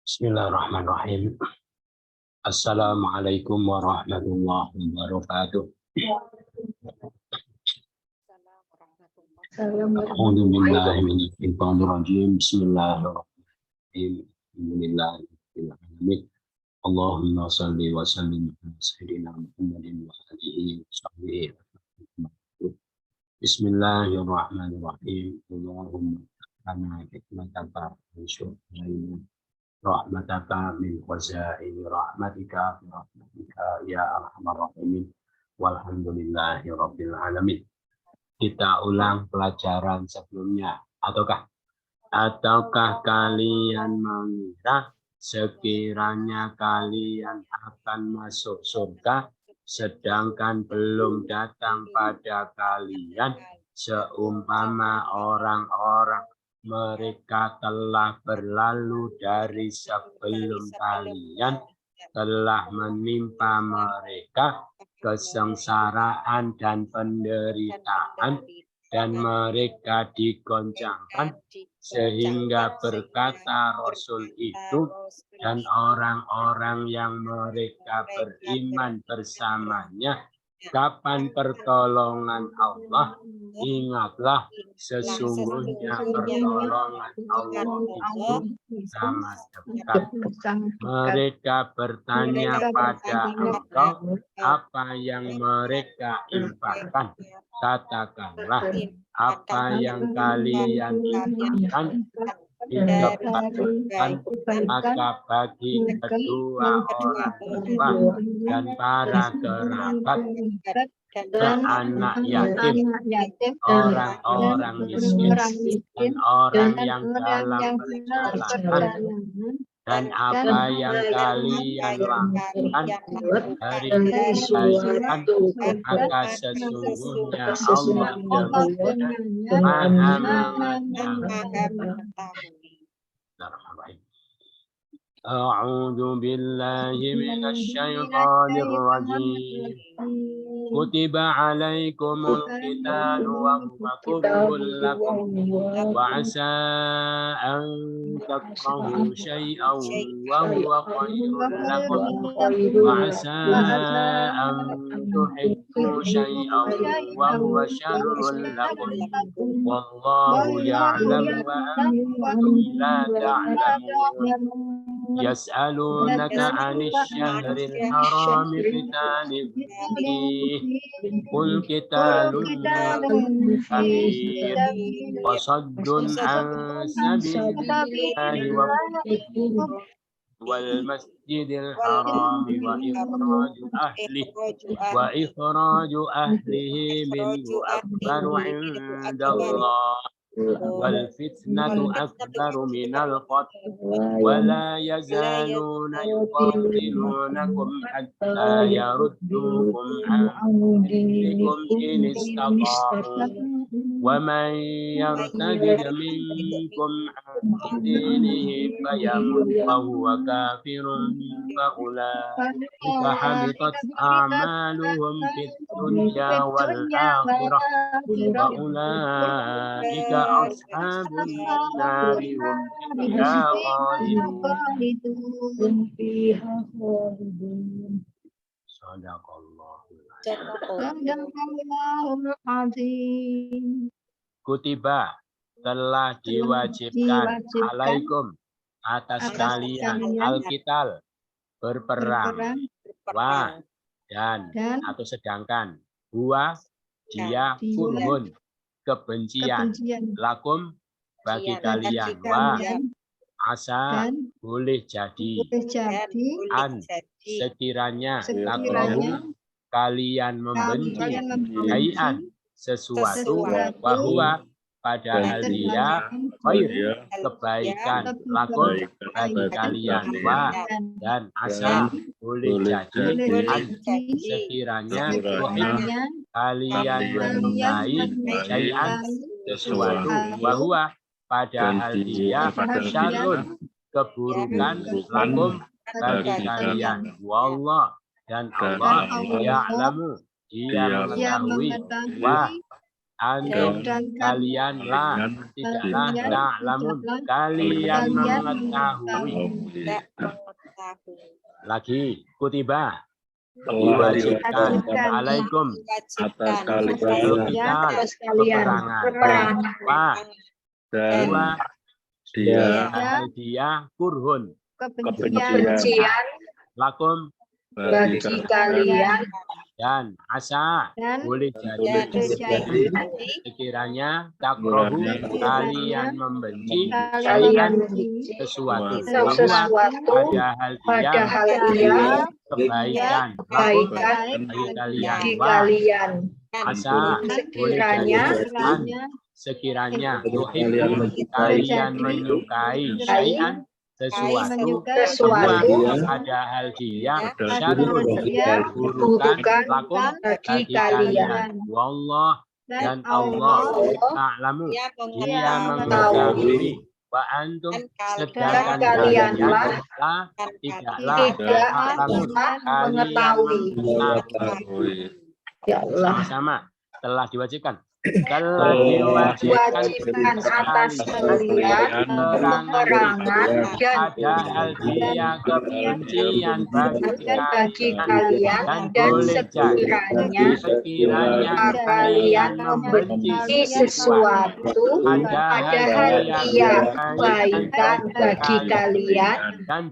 Bismillahirrahmanirrahim. Assalamualaikum warahmatullahi wabarakatuh. A'udzubillahi minasyaitonir rajim. Bismillahirrahmanirrahim. Alhamdulillahirabbil alamin. Allahumma shalli wa sallim ala sayyidina Muhammadin wa alihi washabbihi. Bismillahirrahmanirrahim. Allahumma ana hikmataka wa syukrina rahmataka min khazaini rahmatika ya arhamar rahimin. Walhamdulillahi rabbil alamin. Kita ulang pelajaran sebelumnya. Ataukah kalian mengira sekiranya kalian akan masuk surga sedangkan belum datang pada kalian seumpama orang-orang mereka telah berlalu dari sebelum kalian, telah menimpa mereka kesengsaraan dan penderitaan, dan mereka digoncangkan, sehingga berkata Rasul itu dan orang-orang yang mereka beriman bersamanya, kapan pertolongan Allah? Ingatlah, sesungguhnya pertolongan Allah itu sangat dekat. Mereka bertanya pada engkau apa yang mereka infakkan. Katakanlah, apa yang kalian infakkan didapatkan maka bagi kedua orang tua dan para kerabat dan anak yatim, orang-orang miskin, dan orang yang dalam perjalanan, dan apa yang kalian lakukan dari kebaikan, maka sesungguhnya Allah Maha mengetahui. A'udzu billahi minasy syaithanir rajim. Kutiba alaikumul qitalu wa huwa kurhun lakum wa 'asa an takrahu syai'an wa huwa khairun lakum wa 'asa an tuhibbu syai'an wa huwa syarrun lakum wallahu ya'lamu wa antum la ta'lamun. Yas'alunaka 'anil syahril haram qitalin fihi qul qitalun kabir wa saddun 'an sabilillahi wal masjidil haram wa ikhraju ahlihi minhu akbaru 'indallah wal fitnatu akbaru minal qatl wa la yazaluna yuqatilunakum hatta yaruddukum an dinikum in istata'u wa man yartadid minkum an dinihi fayamut wa huwa kafirun fa ulaika habitat a'maluhum fid dunya wal akhirah wa ulaika ashabun nari hum fiha khalidun. Shadaqallahul azim. Kutiba, telah diwajibkan alaikum atas kalian al-qital, berperang, wa dan atau sedangkan, huwa dia kurhun kebencian, lakum bagi kalian, wa asa boleh jadi, an sekiranya lakum kalian membenci, syai'an sesuatu, bahwa padahal dia khair kebaikan, lakum bagi kalian, wa dan asa boleh jadi, an sekiranya kalian menyukai syai'an sesuatu, bahwa padahal dia syarrun keburukan, lakum bagi kalian, wallah dan Allah ya'lamu dia mengetahui, wa antum kalian lah tidaklah ta'lamun kalian mengetahui. Lagi kutiba diwajibkan alaikum atas kalian peperangan dan dia kurhun kebencian lakum bagi kalian dan asa boleh boleh jadi sekiranya takrohu kalian membenci sesuatu padahal dia kebaikan bagi kalian asa boleh jadi sekiranya kalian menyukai sesuatu padahal dia burukan lakum bagi kalian. Wallah dan Allah ta'lamu dia mengetahui wa antum sedangkan kalianlah tidaklah mengetahui. Ya Allah. Sama-sama telah diwajibkan. Telah diwajibkan atas kalian peperangan padahal dia kebencian bagi kalian dan sekiranya kalian membenci sesuatu padahal dia kebaikan bagi kalian dan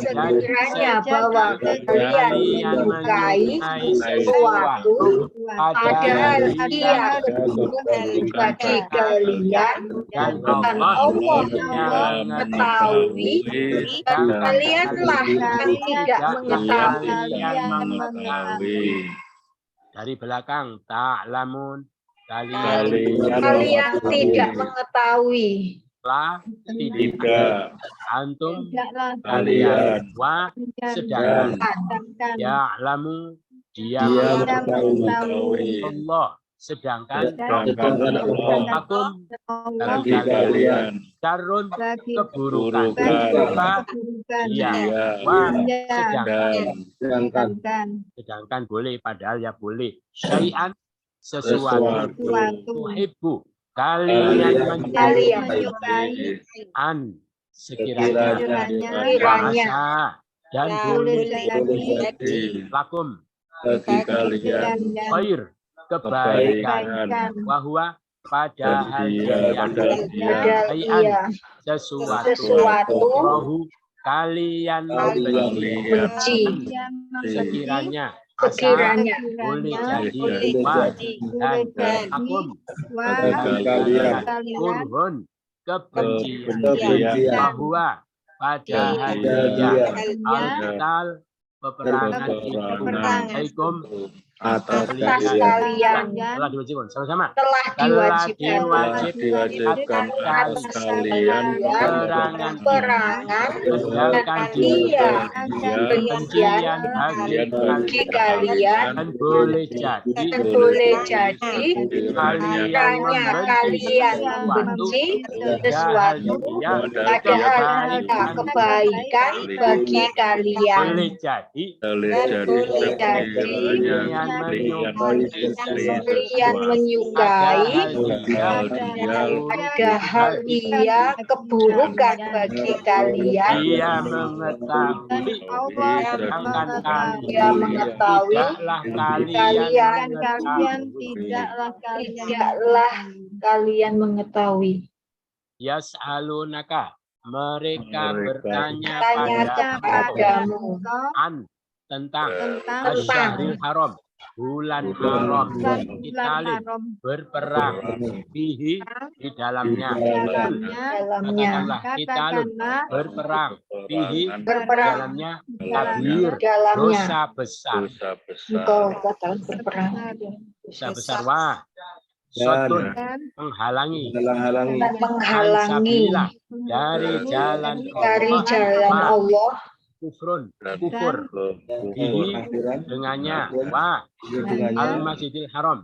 sekiranya bahwa kalian menyukai sesuatu padahal dia bagi kalian dan Allah yang mengetahui dan kalianlah yang tidak mengetahui. Dari belakang ta'lamun kalian tidak mengetahui. Tidak antum kalian sedangkan ya'lamu dia mengetahui Allah sedangkan akum bagi kalian karun keburukan sedangkan boleh padahal ya boleh syai'an sesuatu tuhibbu kalian menyukai an sekiranya bahasa dan boleh jadi lakum bagi kalian khair kebaikan bahwa padahal dia sesuatu rohu kalian benci sekiranya boleh jadi dan akum kalian kurhun kebencian bahwa padahal dia al peperangan atas kalian telah diwajibkan sama-sama telah diwajibkan atas kalian peperangan sedangkan dia kebencian bagi kalian dan boleh jadi kalian membenci sesuatu padahal kebaikan bagi kalian boleh jadi kalian menyukai padahal ia keburukan bagi kalian. Dia mengetahui tidaklah kalian mengetahui. Yas'alunaka mereka bertanya padamu tentang Asy-Syahril Haram bulan haram kita berperang di dalamnya kita berperang di dalamnya kabir dosa besar dosa besar wah sotun menghalangi dari jalan Allah kufur dengannya wa al-masjidil haram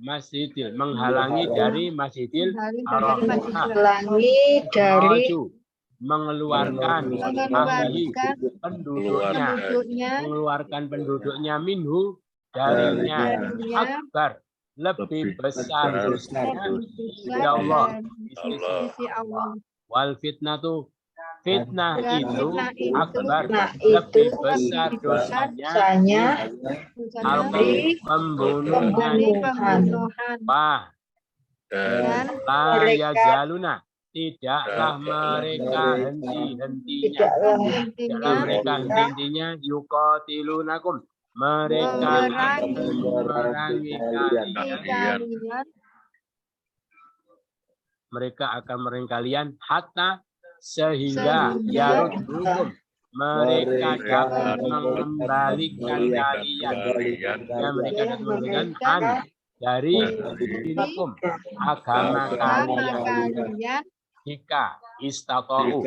masjidil menghalangi dari masjidil haram menghalangi dari mengeluarkan penduduknya mengeluarkan penduduknya minhu darinya akbar lebih besar dosanya Sisi ya Allah. Allah. Wal fitnatu, fitnah Dan itu fitnah itu akbar, itu lebih besar lebih dosanya Dosanya dari pembunuhan. pembunuhan. Wah, Dan la mereka yazaluna, tidaklah mereka henti-hentinya, tidaklah mereka henti-hentinya yuqatilunakum, mereka akan memerangi kalian, mereka akan memerangi kalian hatta sehingga yaruddukum, mereka dapat mengembalikan kalian, ya mereka dapat mengembalikan dari dirikum, agama kalian, jika istata'u,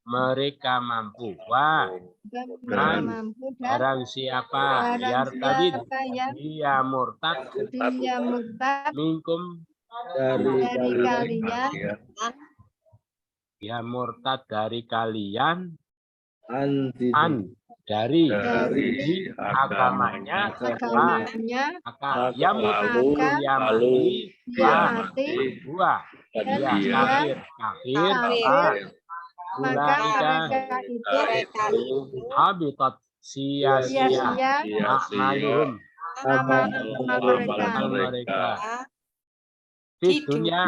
mereka mampu, wah, barang siapa yartadid, dia murtad minkum, Dari kalian dia murtad dari kalian, dari dari agamanya, maka dia mati, dia kafir, maka mereka itu habitat sia-sia a'maluhum, amal mereka di dunia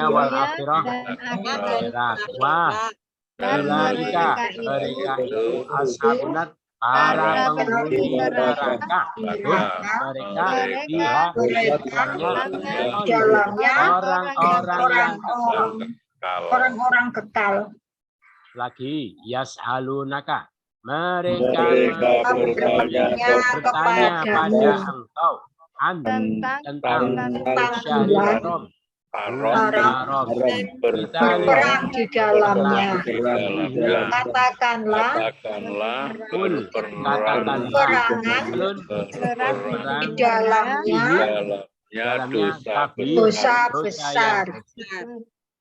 wal akhirah, akhirat. Wah, mereka itu ashabunat, para penghuni neraka. Mereka dalamnya orang-orang kekal. Lagi yas'alunaka, mereka bertanya pada engkau tentang syahri haram, berperang di dalamnya. Katakanlah perangan di dalamnya dosa besar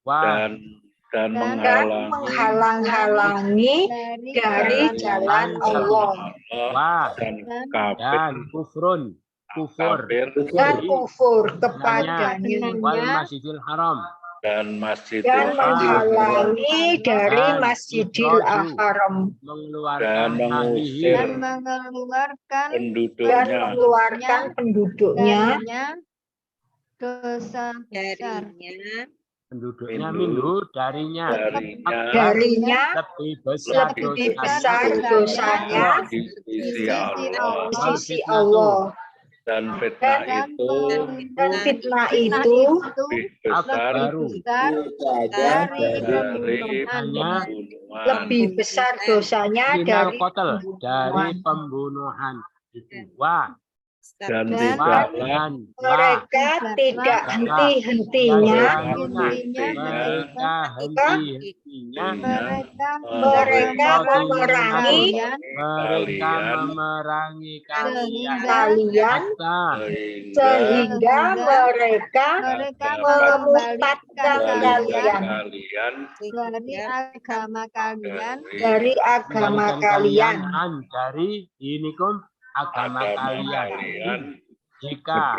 dan menghalang-halangi dari jalan Allah. Dan kufur kepadanya wal masjidil haram, dan menghalangi dari Masjidil Haram mengeluarkan penduduknya dosa besar minhu darinya lebih besar dosanya di sisi Allah. Dan fitnah itu lebih besar dosanya dari pembunuhan itu. Dan mereka tidak henti-hentinya mereka memerangi kalian sehingga mereka memurtadkan kalian dari agama kalian. Dari inikum, agama kalian, jika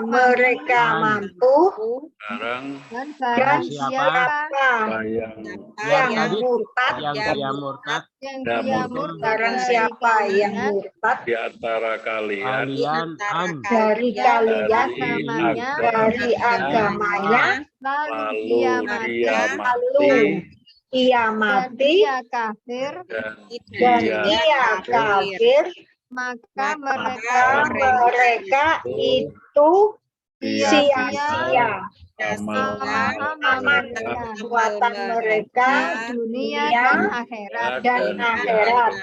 mereka mampu, dan siapa yang murtad, barang siapa yang murtad di antara kalian dari kalian dari agamanya, lalu ia mati dan dia kafir, maka mereka itu sia-sia aman perbuatan mereka dunia dan akhirat.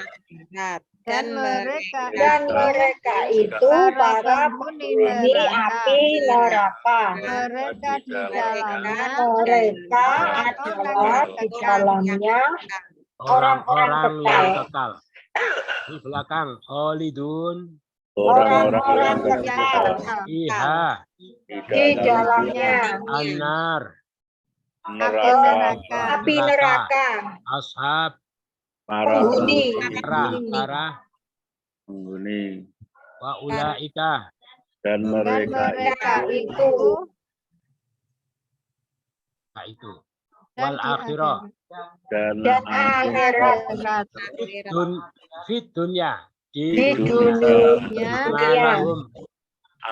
Dan mereka itu para penghuni api neraka. Mereka adalah di dalamnya orang-orang kekal. Di belakang Khalidun, orang-orang kekal Iha di dalamnya. Anar, neraka, api neraka, ashab, penghuni, penghuni, wa ulaika, dan mereka mereka itu nah itu, wal akhirah, dan dan akhirat fit dunya, di dunia lahum,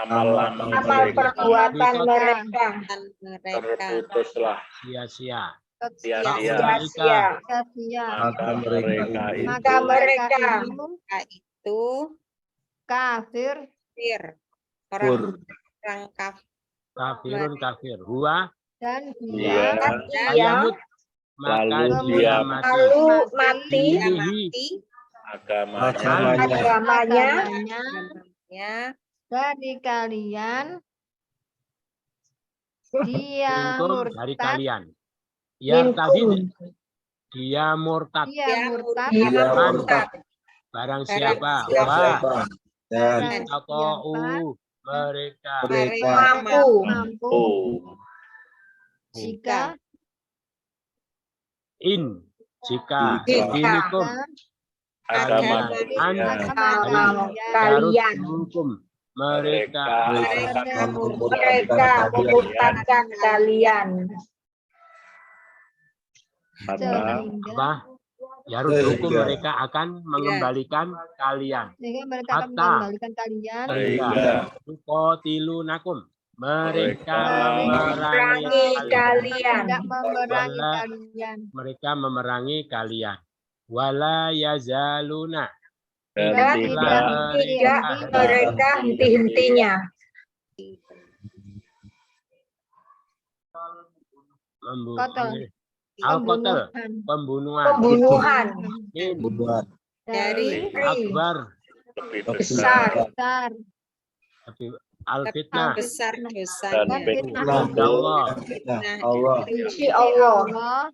amalan amal mereka perbuatan mereka terputuslah sia-sia. sia-sia, sia-sia. maka mereka itu kafir Kafirun kafir. Huwa dan dia ayamut, maka lalu dia dia mati. agamanya dari kalian dia minkum dari murtad, kalian. Yang tadi dia murtad. Barang siapa barang atau mereka mampu jika jika Jika. dinikum agama kalian hukum mereka memurtadkan kalian apa Yarud hukum mereka akan mengembalikan kalian sehingga mereka akan Hatta. mengembalikan kalian Tuqatilunakum mereka memerangi kalian tidak memerangi Wala. kalian mereka memerangi kalian wala yazaluna dan dan tidak tidak mereka henti-hentinya pembunuhan dari akbar lebih besar al-fitnah dan Allah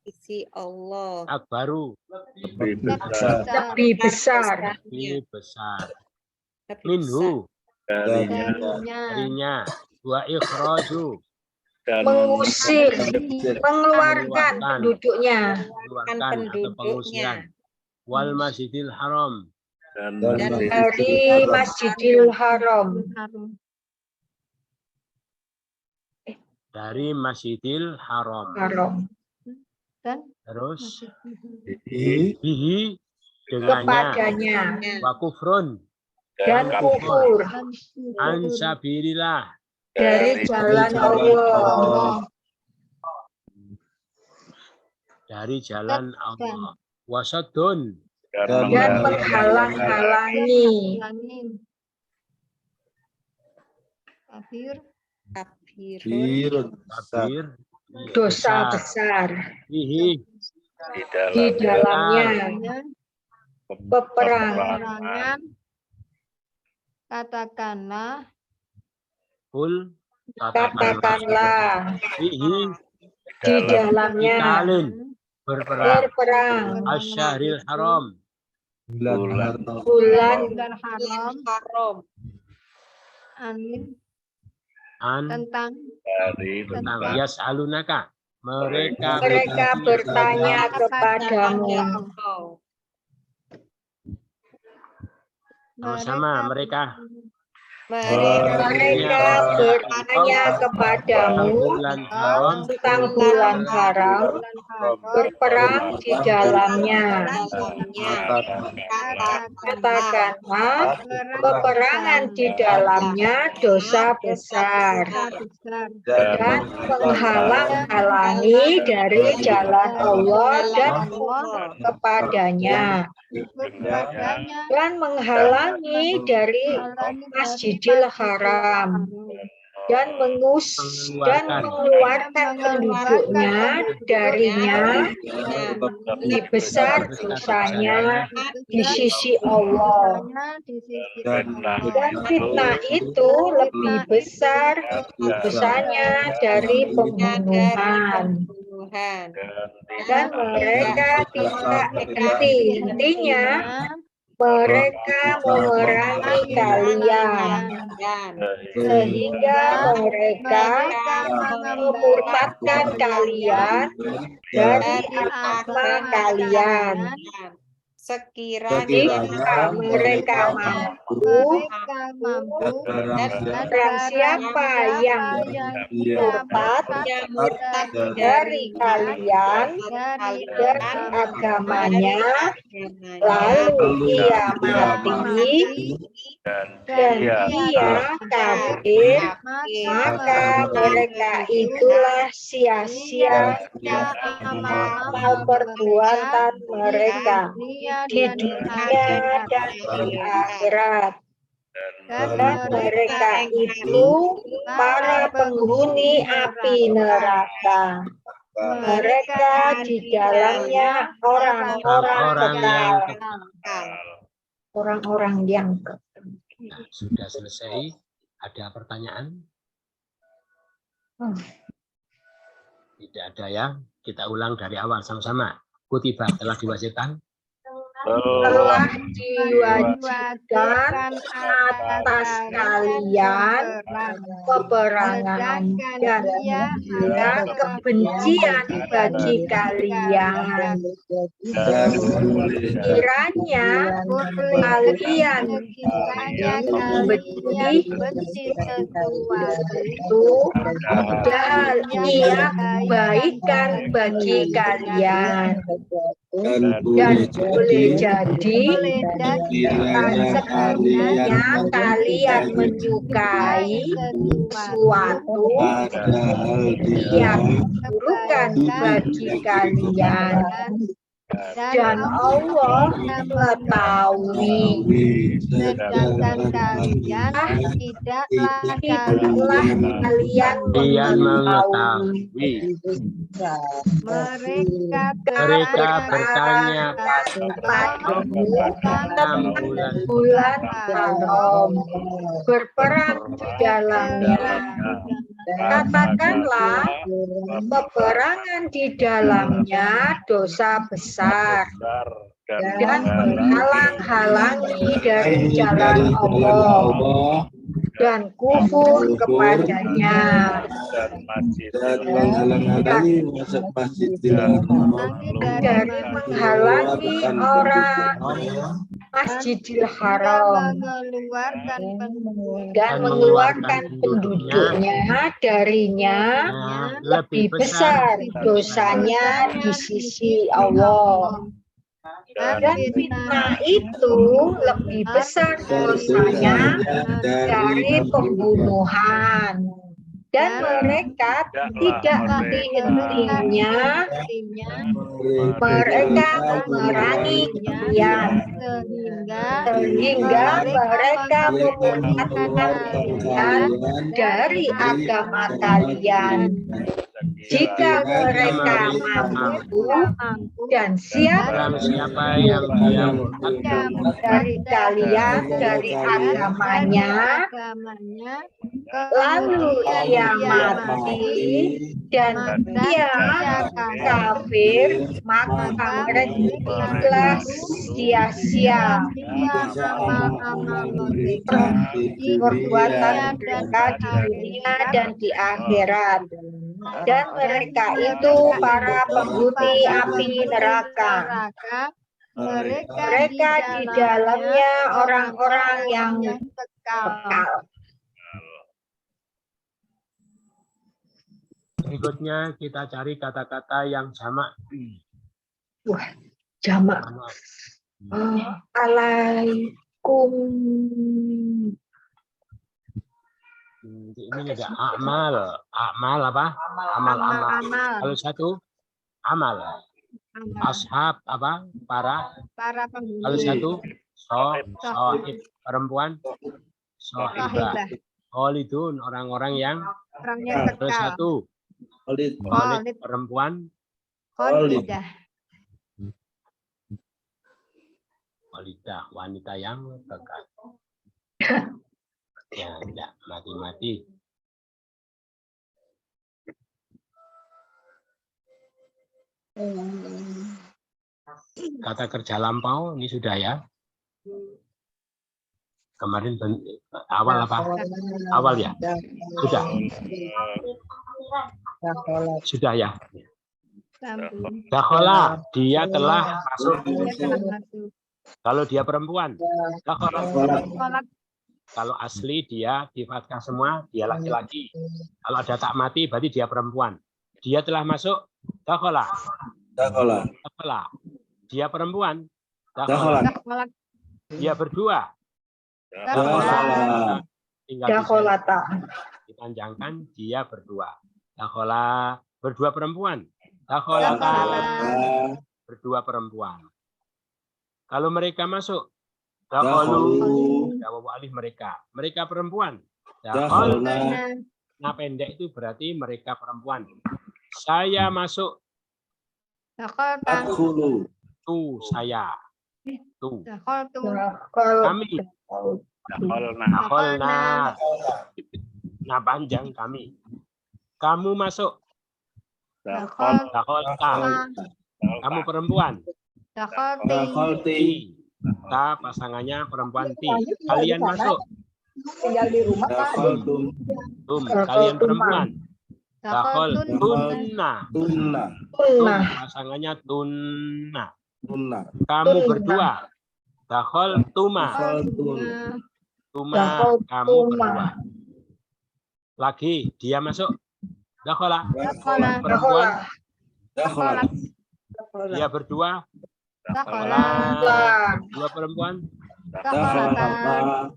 sisi Allah akbaru lebih besar minhu darinya darinya wa ikhraju dan mengusir mengeluarkan penduduknya atau pengusiran wal masjidil haram dan dari Masjidil Haram dari Masjidil Haram dan terus bihi dengannya kepadanya wa kufrun dan kufur an sabilillah dari jalan Allah wasadun dan menghalang-halangi kafir kafir dosa besar bihi di dalamnya peperangan katakanlah kul katakanlah bihi di dalamnya kitalin berperang asyahril haram bulan haram amin tentang yas'alunaka mereka bertanya kepadamu sama mereka bertanya kepadamu tentang bulan haram berperang di dalamnya katakanlah peperangan di dalamnya dosa besar dan menghalang-halangi dari jalan Allah dan kepadanya dan menghalangi dari Masjidil Haram dan mengeluarkan penduduknya darinya lebih besar dosanya di sisi Allah dan fitnah itu lebih besar dosanya dari pembunuhan dan mereka tidak henti-hentinya Mereka memerangi kalian sehingga mereka memurtadkan kalian dari agama kalian. Jika mereka mampu, dan siapa yang murtad dari kalian dari agamanya, lalu ia mati dan ia kafir, maka mereka itulah sia-sia amal perbuatan mereka di dunia dan di akhirat. Dan mereka itu para penghuni api neraka. Mereka di dalamnya orang-orang kekal. Orang-orang yang kekal. Nah, sudah selesai. Ada pertanyaan? Tidak ada ya. Kita ulang dari awal sama-sama. Kutiba telah diwajibkan. Telah diwajibkan atas kalian peperangan dan kebencian bagi kalian. Kiranya kalian benci sesuatu, padahal ia kebaikan bagi kalian. Dan boleh jadi sebenarnya kalian menyukai sesuatu yang bukan bagi kalian. Dan Allah mengetahui, sedangkan kalian tidaklah kalian mengetahui. Mereka bertanya padamu tentang bulan haram, berperang di dalamnya. Katakanlah, peperangan di dalamnya dosa besar dan menghalang-halangi dari jalan Allah dan kufur kepadanya dan menghalang-halangi masuk Masjidil Haram dari menghalangi orang Masjidil Haram dan mengeluarkan penduduknya darinya lebih besar dosanya di sisi Allah. Dan fitnah itu lebih besar dosanya dari pembunuhan. Dan mereka tidak henti-hentinya, mereka memerangi kalian sehingga mereka memurtadkan kalian dari agama kalian. Jika mereka mampu dan siapa yang dari kalian dari agamanya, lalu ia mati dan dia kafir, maka mereka sia-sia perbuatan mereka di dunia dan di akhirat. Dan mereka itu para penghuni api neraka. Mereka di dalamnya orang-orang yang kekal. Berikutnya kita cari kata-kata yang jamak. Wah, jamak. Alaikum. Ini ada amal. Amal apa? Amal. Kalau satu amal. Ashab apa? Para penghuni. Kalau satu sohib perempuan. Sohibah. Khalidun orang-orang yang kalau satu Khalid perempuan. Khalidah wanita yang kekal. Ya, tidak mati-mati. Kata kerja lampau ini sudah ya. Kemarin awal apa? Awal ya? Sudah. Sudah ya. Dakhola, dia telah masuk. Kalau dia perempuan, dakhola. Kalau asli dia di fathah semua, dia laki-laki. Kalau ada tak mati, berarti dia perempuan. Dia telah masuk, dakhola. Dakhola. Dakhola. Dia perempuan, Dakhola. dakhola. Dia berdua. Dakhola. Tinggal Dakholata. dipanjangkan, dia berdua. Dakhola, berdua perempuan. Dakholata, berdua perempuan. Kalau mereka masuk, dakholu, jawab alif mereka. Mereka perempuan. Dakholna. Nah pendek itu berarti mereka perempuan. Saya masuk. Adkhulu. Tuh saya. Tuh. Dakhol. Kami. Dakholna. Nah panjang kami. Kamu masuk. Dakholta. Kamu perempuan. Dakholti. Ta pasangannya perempuan ti. Kalian masuk. Tinggal di rumah. Dakholtum. Tum. Kalian perempuan. Dakholtunna. Tunna. Tum. Pasangannya tunna. Tunna. Kamu berdua. Dakholtuma. Dakholtum. Tuma. Kamu berdua. Lagi dia masuk. Dakhola. Perempuan. Dakhola. Dia berdua. Dakhola. Dua perempuan. Dakholata.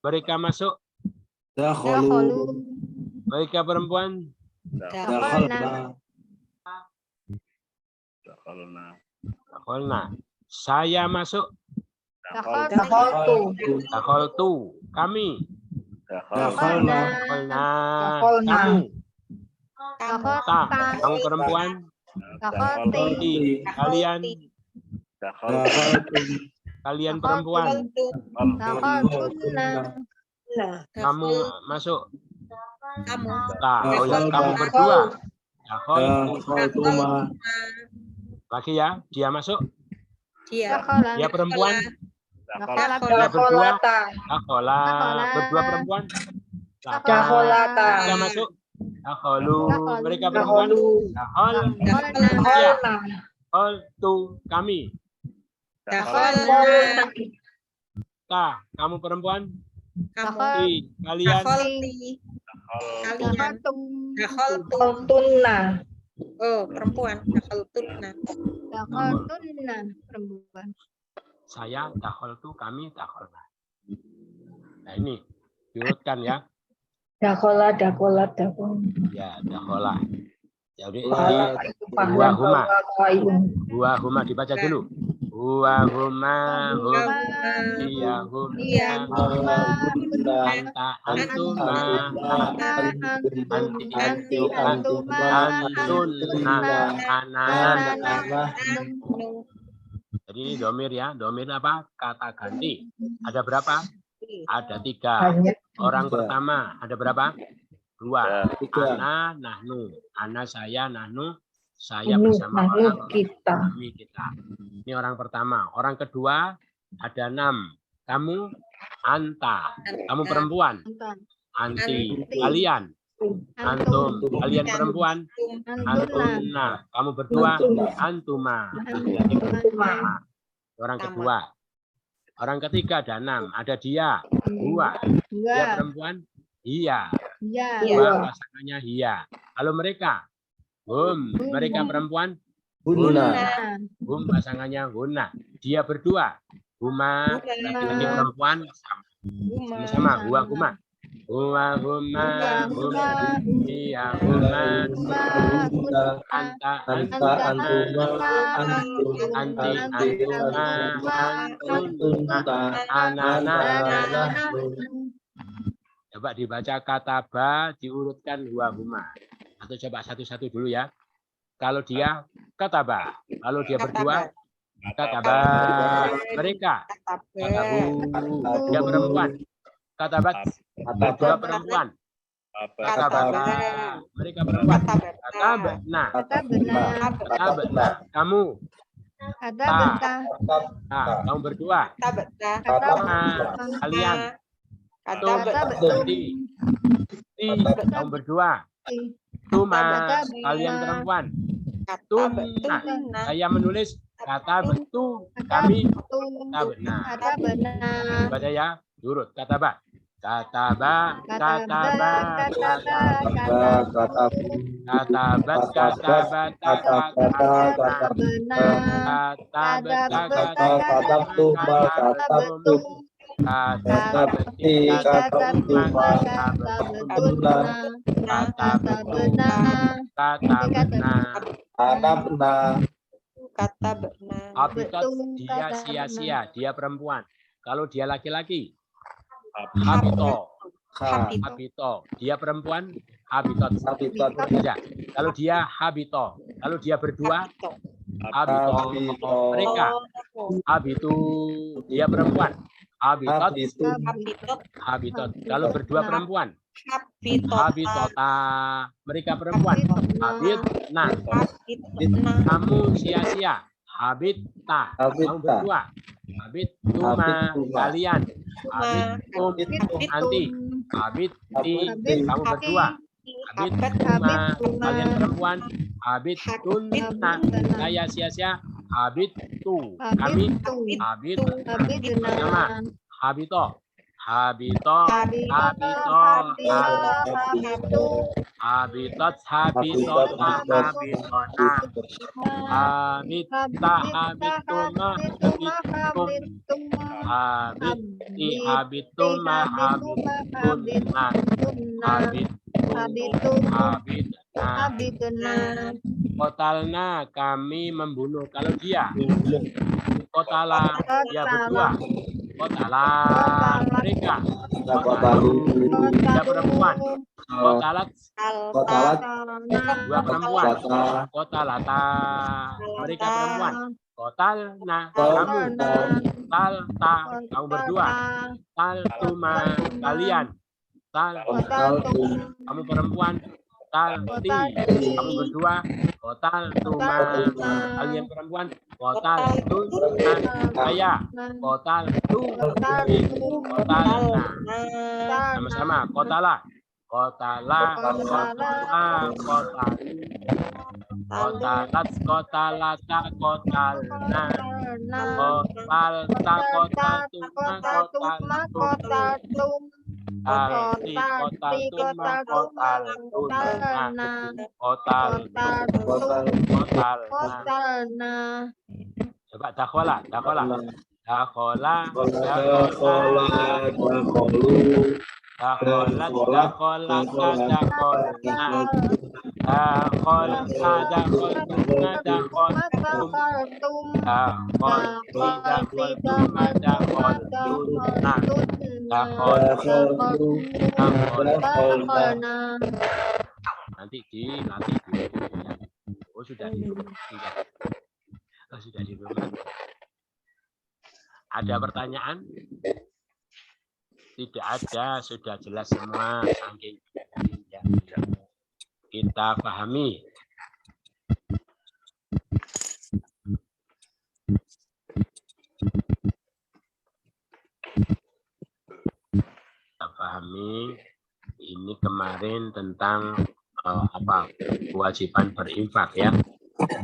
Mereka masuk. Dakholu. Mereka perempuan. Dakholna. Dakholna. Saya masuk. Dakholtu. Dakholtu. Kami. Dakholna. Dakholna. Dakholna. Kamu. Ta. Kamu perempuan. Ti. Kalian. Dakholtum. Kalian perempuan. Kamu masuk. Ta. Oh ya, kamu berdua. Dakholtu. Dakholtuma. Lagi ya. Dia masuk. Dia Dia perempuan. Dia berdua. Dakholata. Dakhola. Berdua perempuan. Dakholata. Dia masuk. Dakholu. Mereka perempuan. Dakhol. Dakholna. Dakholtu. Kami. Dakholna. Ta. Kamu perempuan. Ti. Kalian. Dakholtunna. Oh, perempuan. Dakhaltunna. perempuan. Saya dakholtu. Kami dakholna. Nah ini diurutkan ya. Dakhola, dakhola, dakhola. Ya, dakhola. Jadi Pahlan, huma. qaim. Huwa huma dibaca dulu. Huwa huma hum. Iya hum. Anta antuma. Anti antuma. Antunna. Ananan. Jadi ini domir ya. Domir apa? Kata ganti. Ada berapa? Ada 3. Banyak. Orang pertama ada berapa? 2. 3. Ana, nahnu. Ana, saya, nahnu. Saya Nahnu, bersama nahnu, orang. kita. Kami, kita. Ini orang pertama. Orang kedua ada 6. Kamu, anta. Kamu perempuan. Anti. Kalian. Antum. Kalian perempuan. Antunna. Kamu berdua. Antuma. Orang kedua. Orang ketiga ada 6. Ada dia. 2. Dia perempuan. Iya. Dua pasangannya iya. Kalau mereka. Mereka perempuan. Hunna. Hum pasangannya hunna. Dia berdua. Huma. Laki-laki perempuan. Sama-sama. Huwa huma. Huwa huma. Huma. Iya huma. Anta. Antuma. Anti. Antuma. Antuna. Anana. Coba dibaca kata ba, diurutkan huwa huma. Atau coba satu-satu dulu ya. Kalau dia kata ba. Kalau dia berdua, kata ba. Mereka. Kata hu. Dia perempuan. Kata bat. Berdua perempuan. Kata ba. Mereka perempuan. Kata batna. Kata batna. Kamu. Kata Ta. betah. Nah, kamu berdua. Kata betah. Kata Kalian. Kata Tum. Kata betul. Ti. Ti. Kamu berdua. betih. Tuma. Kata Kalian betah. perempuan. Kata Tuna. betul. Saya menulis kata betul. Kami kata benar. Kata benar. Baca ya. Urut. Kata ba. Kata ba. Kata ba. Kata ba. Kata Kata bat. Kata bata. Kata Kata benar. kata beta. Kata Kata tuma, kata kata betul. betul. Kata beti. Kata Kata tuma. kata benar. Kata Kata benar. kata benar. Kata benar. Kata benar. Habitat Betul, dia kata sia-sia, dia perempuan. Kalau dia laki-laki, Habito. habito. Ha. Habito. Dia perempuan, habitat. Habitat. Saja. Kalau dia habito. Kalau dia berdua, habito. Habito. Mereka, habitu. Dia perempuan, habitat. Habitu. Habitot. Habitat. Kalau berdua perempuan, Habitot. habitota. Mereka perempuan, habit. Nah, Habitna. kamu sia-sia, habita. Kamu Habita. berdua, habit tuma. Habituma. Kalian, habit tum. Habitum. Nanti, habit ti. Habit. Kamu berdua, habit tuma. Kalian perempuan, habit tun. Nah, saya sia-sia, habit tu. Kami, habit. Sama, habito. Habito. Habito. Habitat. Habitota. Habitona. Habita. Habituma. Habitum. Habiti. Habituma. Habituna. Habitu. Habitna. Kotalna. Kami membunuh. Kalau dia, kotala. Dia berdua. Kotala. Mereka. Kotalu. Dia perempuan. Kotalat. Kotalat. Dua perempuan. Kota. Kotalata. Mereka perempuan. Kotalna. Kota. Kamu. Talta. Kamu berdua. Taltuma. Kalian. Taltum. Kamu perempuan. Talti. Kamu berdua. Kotaltuma. Kalian perempuan. Kotaltuna. Saya. Kotaltu. Kotalna. Sama-sama. Kotala. Kotala. Kotala. Kotalu. Kotalat. Kotalata. Kotalna. Kotalta. Kotaltuma. Kotaltum. Talti. Kotaltuma. Kotaltuna. Kotalna. Coba dakhola. Dakhola. Dakhola. Dakhola. Dakholat. Dakholata. Dakholna. Dakholta. Dakholtuna. Dakholtum. Dakholti. Dakholtuma. Dakholtuna. Dakholtu. Dakholna. Nanti dilatih dulu. Oh, sudah di rumah. Oh, sudah di rumah. Ada pertanyaan? Tidak ada, sudah jelas semua. Saking ya, kita pahami. Kita pahami. Ini kemarin tentang kewajiban berinfak ya.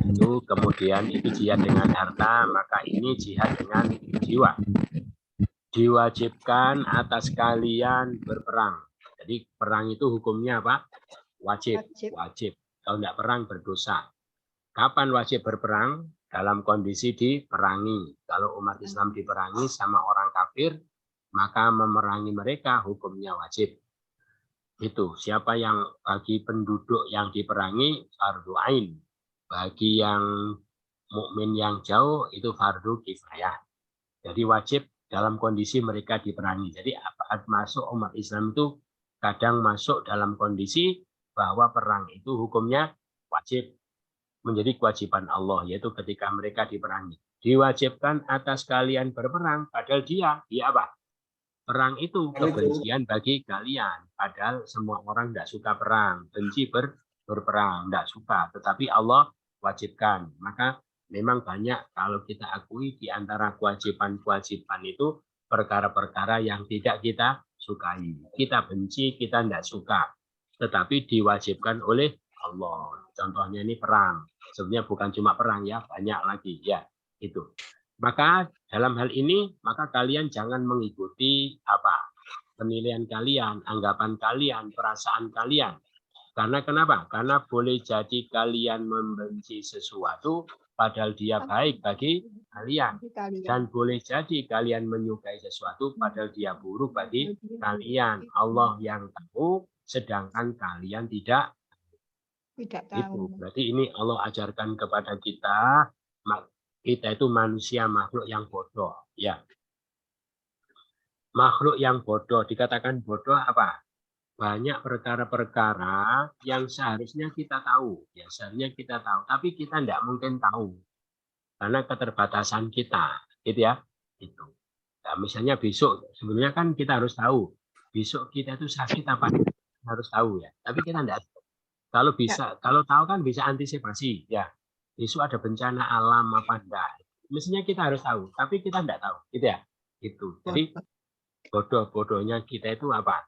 Itu kemudian itu jihad dengan harta, maka ini jihad dengan jiwa. Diwajibkan atas kalian berperang. Jadi perang itu hukumnya apa? Wajib. Kalau tidak perang berdosa. Kapan wajib berperang? Dalam kondisi diperangi. Kalau umat Islam diperangi sama orang kafir, maka memerangi mereka hukumnya wajib. Itu siapa yang bagi penduduk yang diperangi fardu ain. Bagi yang mukmin yang jauh itu fardu kifayah. Jadi wajib dalam kondisi mereka diperangi. Jadi masuk umat Islam itu kadang masuk dalam kondisi bahwa perang itu hukumnya wajib, menjadi kewajiban Allah, yaitu ketika mereka diperangi. Diwajibkan atas kalian berperang, padahal dia apa? Perang itu kebencian bagi kalian. Padahal semua orang tidak suka perang, benci berperang, tidak suka. Tetapi Allah wajibkan. Maka memang banyak kalau kita akui di antara kewajiban-kewajiban itu perkara-perkara yang tidak kita sukai. Kita benci, kita tidak suka. Tetapi diwajibkan oleh Allah. Contohnya ini perang. Sebenarnya bukan cuma perang ya, banyak lagi ya. Itu. Maka dalam hal ini, maka kalian jangan mengikuti penilaian kalian, anggapan kalian, perasaan kalian. Karena kenapa? Karena boleh jadi kalian membenci sesuatu padahal dia baik bagi kalian. Dan boleh jadi kalian menyukai sesuatu padahal dia buruk bagi kalian. Allah yang tahu, sedangkan kalian tidak itu. Berarti ini Allah ajarkan kepada kita, kita itu manusia makhluk yang bodoh. Ya. Makhluk yang bodoh, dikatakan bodoh apa? Banyak perkara-perkara yang seharusnya kita tahu. Ya, seharusnya kita tahu, tapi kita tidak mungkin tahu. Karena keterbatasan kita. Gitu ya. Itu. Nah, misalnya besok, sebenarnya kan kita harus tahu. Besok kita itu sakit apa? Harus tahu ya. Tapi kita tidak tahu. Kalau bisa, kalau tahu kan bisa antisipasi. Ya. Besok ada bencana alam apa enggak. Mestinya kita harus tahu. Tapi kita tidak tahu. Gitu ya. Itu. Jadi bodoh-bodohnya kita itu apa?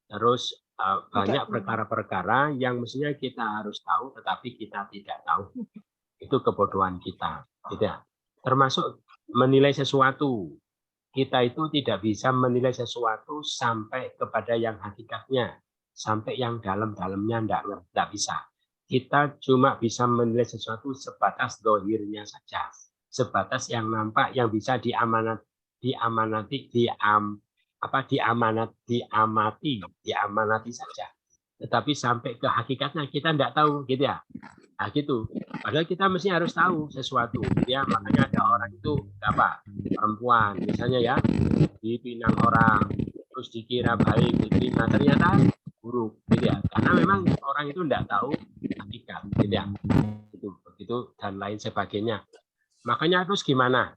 Terus banyak perkara-perkara yang mestinya kita harus tahu, tetapi kita tidak tahu. Itu kebodohan kita. Gitu ya. Termasuk menilai sesuatu. Kita itu tidak bisa menilai sesuatu sampai kepada yang hakikatnya. Sampai yang dalam-dalamnya tidak bisa. Kita cuma bisa menilai sesuatu sebatas dohirnya saja. Sebatas yang nampak, yang bisa diamati saja. Tetapi sampai ke hakikatnya kita tidak tahu, gitu ya. Nah, gitu. Padahal kita mesti harus tahu sesuatu, gitu ya. Makanya ada orang itu perempuan, misalnya ya, dipinang orang, terus dikira baik, diterima, ternyata buruk, gitu ya. Karena memang orang itu tidak tahu hakikat, gitu ya. Begitu dan lain sebagainya. Makanya terus gimana?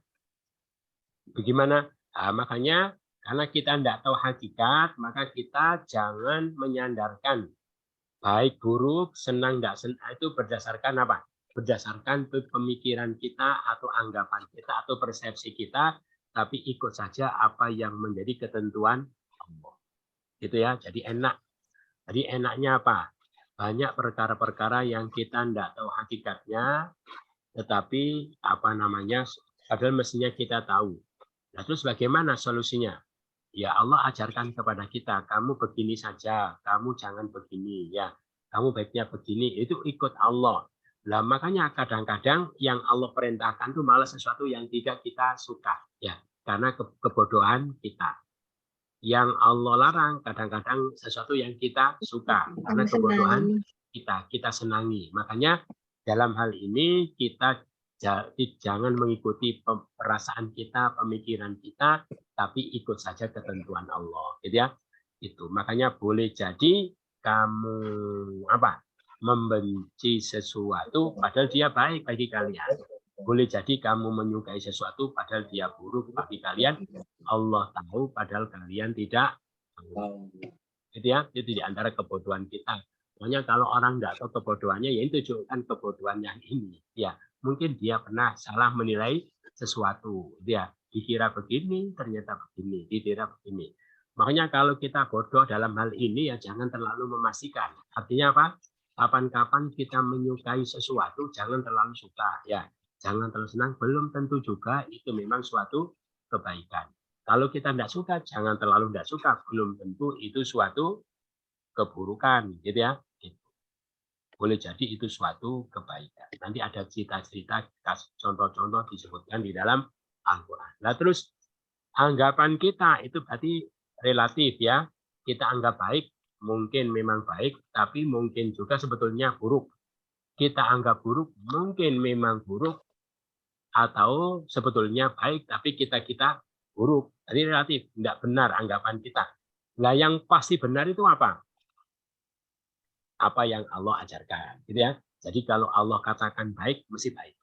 Bagaimana? Nah, makanya karena kita tidak tahu hakikat, maka kita jangan menyandarkan baik buruk, senang tidak senang itu berdasarkan apa? Berdasarkan pemikiran kita atau anggapan kita atau persepsi kita, tapi ikut saja apa yang menjadi ketentuan Allah. Gitu ya. Jadi enak. Jadi enaknya apa? Banyak perkara-perkara yang kita tidak tahu hakikatnya, tetapi padahal mestinya kita tahu. Nah, terus bagaimana solusinya? Ya Allah ajarkan kepada kita, kamu begini saja, kamu jangan begini ya. Kamu baiknya begini, itu ikut Allah. Nah, makanya kadang-kadang yang Allah perintahkan itu malah sesuatu yang tidak kita suka ya, karena kebodohan kita. Yang Allah larang kadang-kadang sesuatu yang kita suka karena kebodohan kita senangi. Makanya dalam hal ini kita jangan mengikuti perasaan kita, pemikiran kita, tapi ikut saja ketentuan Allah, gitu ya. Itu makanya boleh jadi kamu membenci sesuatu padahal dia baik bagi kalian. Boleh jadi kamu menyukai sesuatu padahal dia buruk bagi kalian. Allah tahu padahal kalian tidak tahu. Gitu ya. Itu di antara kebodohan kita. Makanya kalau orang tidak tahu kebodohannya, ya itu tunjukkan kebodohan yang ini. Ya, mungkin dia pernah salah menilai sesuatu. Dia dikira begini, ternyata begini, dikira begini. Makanya kalau kita bodoh dalam hal ini, ya jangan terlalu memastikan. Artinya apa? Kapan-kapan kita menyukai sesuatu, jangan terlalu suka. Ya, jangan terlalu senang. Belum tentu juga itu memang suatu kebaikan. Kalau kita tidak suka, jangan terlalu tidak suka. Belum tentu itu suatu keburukan, gitu ya. Boleh jadi itu suatu kebaikan. Nanti ada cerita-cerita, contoh-contoh disebutkan di dalam Al-Quran. Nah terus anggapan kita itu berarti relatif ya. Kita anggap baik, mungkin memang baik, tapi mungkin juga sebetulnya buruk. Kita anggap buruk, mungkin memang buruk, atau sebetulnya baik, tapi kita buruk. Jadi relatif, tidak benar anggapan kita. Nah yang pasti benar itu apa? Apa yang Allah ajarkan, gitu ya. Jadi kalau Allah katakan baik, mesti baik.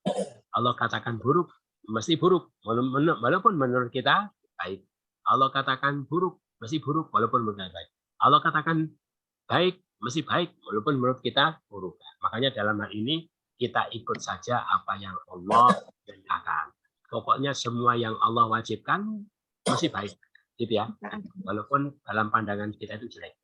Allah katakan buruk, mesti buruk, walaupun menurut kita baik. Allah katakan buruk, mesti buruk, walaupun menurut kita baik. Allah katakan baik, mesti baik, walaupun menurut kita buruk. Makanya dalam hal ini kita ikut saja apa yang Allah perintahkan. Pokoknya semua yang Allah wajibkan mesti baik, gitu ya. Walaupun dalam pandangan kita itu jelek.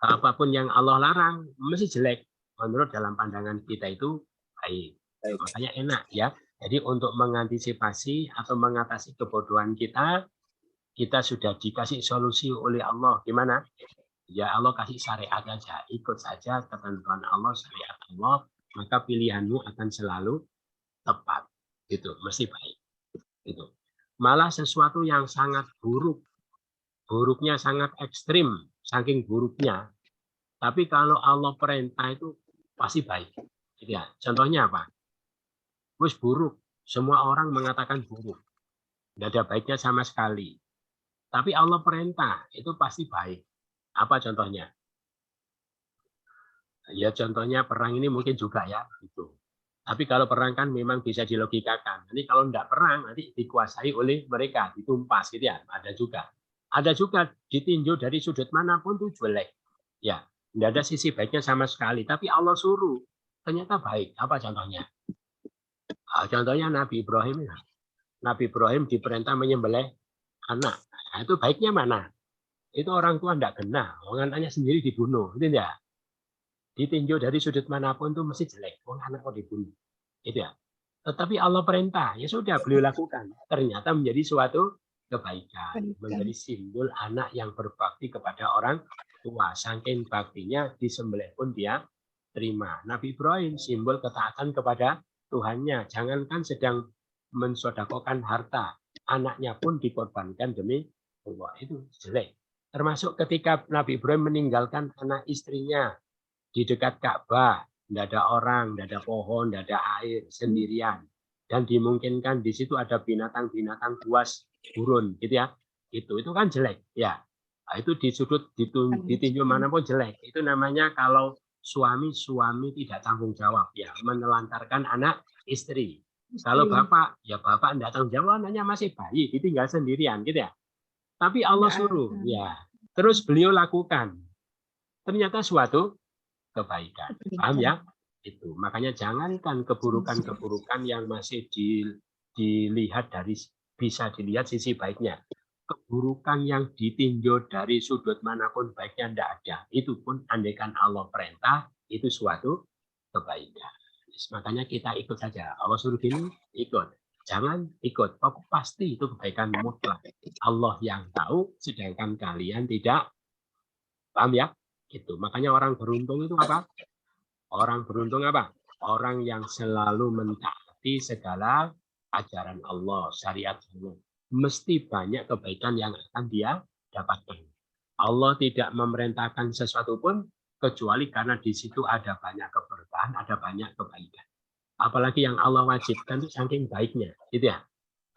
Apapun yang Allah larang mesti jelek. Menurut dalam pandangan kita itu baik. Makanya enak ya. Jadi untuk mengantisipasi atau mengatasi kebodohan kita sudah dikasih solusi oleh Allah. Gimana? Ya Allah kasih syariat aja. Ikut saja ketentuan Allah, syariat Allah. Maka pilihanmu akan selalu tepat. Itu mesti baik. Itu. Malah sesuatu yang sangat buruk. Buruknya sangat ekstrim. Saking buruknya. Tapi kalau Allah perintah itu pasti baik. Gitu ya. Contohnya apa? Wis buruk. Semua orang mengatakan buruk. Tidak ada baiknya sama sekali. Tapi Allah perintah, itu pasti baik. Apa contohnya? Ya contohnya perang ini mungkin juga ya. Gitu. Tapi kalau perang kan memang bisa dilogikakan. Nanti kalau tidak perang, nanti dikuasai oleh mereka. Ditumpas gitu ya. Ada juga. Ada juga ditinjau dari sudut manapun itu jelek. Ya, tidak ada sisi baiknya sama sekali. Tapi Allah suruh. Ternyata baik. Apa contohnya? Contohnya Nabi Ibrahim. Nabi Ibrahim diperintah menyembelih anak. Nah, itu baiknya mana? Itu orang tua tidak kena. Anaknya sendiri dibunuh. Itu ya. Ditinjau dari sudut manapun itu mesti jelek. Anak kok dibunuh. Itu ya. Tetapi Allah perintah. Ya sudah beliau lakukan. Ternyata menjadi suatu kebaikan. Menjadi simbol anak yang berbakti kepada orang tua. Saking baktinya disembelih pun dia terima. Nabi Ibrahim simbol ketaatan kepada Tuhannya. Jangankan sedang mensodakokan harta, anaknya pun dikorbankan demi Allah. Itu jelek. Termasuk ketika Nabi Ibrahim meninggalkan anak istrinya di dekat Ka'bah, tidak ada orang, tidak ada pohon, tidak ada air, sendirian, dan dimungkinkan di situ ada binatang-binatang buas, burun, gitu ya. Itu kan jelek, ya. Nah, itu di sudut ditinjau manapun jelek. Itu namanya kalau suami tidak tanggung jawab, ya, menelantarkan anak istri. Kalau bapak, ya bapak tidak tanggung jawab, anaknya masih bayi, ditinggal sendirian, gitu ya. Tapi Allah suruh, ya. Terus beliau lakukan. Ternyata suatu kebaikan. Paham ya? Itu. Makanya jangankan keburukan-keburukan yang masih dilihat bisa dilihat sisi baiknya. Keburukan yang ditinjau dari sudut manapun baiknya tidak ada. Itu pun andaikan Allah perintah, itu suatu kebaikan. Makanya kita ikut saja. Allah suruh gini, ikut. Jangan ikut. Pasti itu kebaikan mutlak. Allah yang tahu, sedangkan kalian tidak. Paham ya? Gitu. Makanya orang beruntung itu apa? Orang beruntung apa? Orang yang selalu mentaati segala ajaran Allah, syariat Allah. Mesti banyak kebaikan yang akan dia dapatkan. Allah tidak memerintahkan sesuatu pun kecuali karena di situ ada banyak keberkahan, ada banyak kebaikan. Apalagi yang Allah wajibkan itu saking baiknya, gitu ya.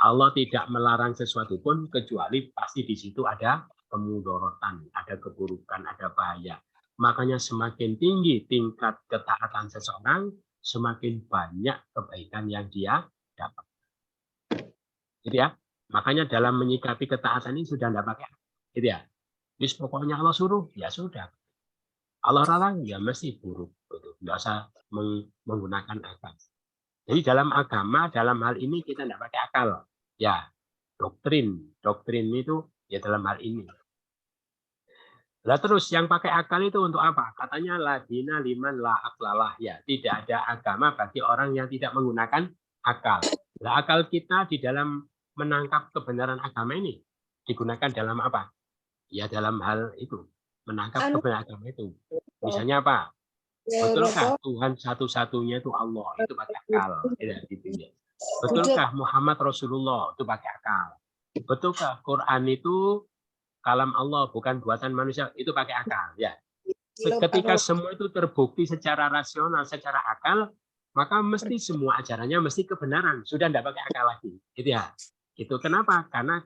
Allah tidak melarang sesuatu pun kecuali pasti di situ ada kemudorotan, ada keburukan, ada bahaya. Makanya semakin tinggi tingkat ketaatan seseorang, semakin banyak kebaikan yang dia dapat. Gitu ya. Makanya dalam menyikapi ketaatan ini sudah tidak pakai, gitu ya. Terus pokoknya Allah suruh, ya sudah. Allah larang, ya mesti buruk. Tidak usah menggunakan akal. Jadi dalam agama, dalam hal ini kita tidak pakai akal. Ya, doktrin itu ya dalam hal ini. Lah terus yang pakai akal itu untuk apa? Katanya la dina liman la aklalah. Ya, tidak ada agama bagi orang yang tidak menggunakan akal. Lah akal kita di dalam menangkap kebenaran agama ini digunakan dalam apa? Ya dalam hal itu, menangkap kebenaran agama itu. Misalnya apa? Betulkah Tuhan satu-satunya itu Allah? Itu pakai akal. Betulkah Muhammad Rasulullah? Itu pakai akal. Betulkah Quran itu kalam Allah, bukan buatan manusia? Itu pakai akal. Ya. Ketika semua itu terbukti secara rasional, secara akal, maka mesti semua ajarannya mesti kebenaran. Sudah tidak pakai akal lagi. Gitu ya. Itu kenapa? Karena